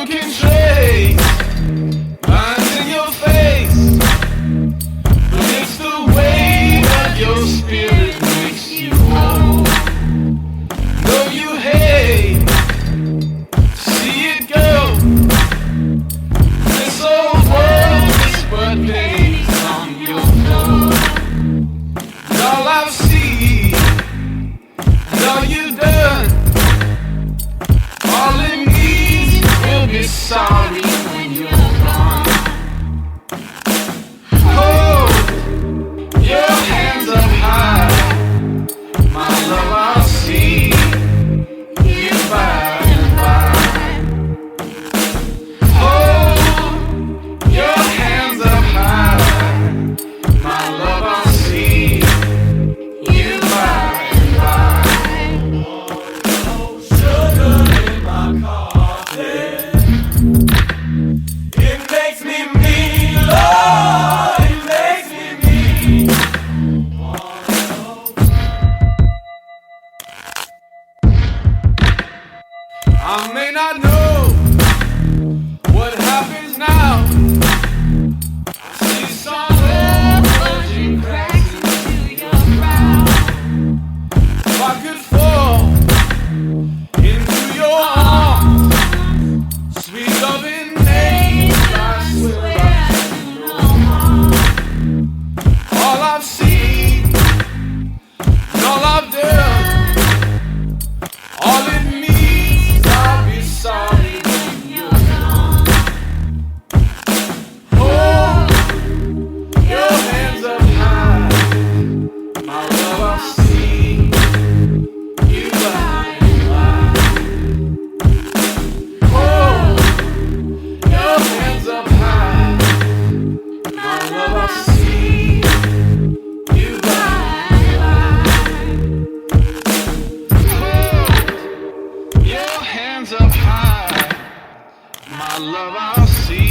one can trace lines in your face, but it's the way that your spirit makes you whole. Though you hate, see it go. This old world is but days on your floor. And all I've seen, and all you've done, all it needs will be sorry when you're gone. Hold your hands up high, my love, I'll see you by and by. Hold your hands up high, my love, I'll see you by and by. Sugar in my coffee, it makes me mean, Lord, it makes me mean. I may not know what happens now. I see some virgin cracks into your brow. If I could fall into your arms, sweet loving nature, I swear I'd do no harm. All I've seen, and all I've done, all it means, I'll be sorry when you're gone. Hold your hands up high, my love, I'll see you by and by. Hold your hands up high, my love, I'll see you by and by. Hold your hands up high, my love, I'll see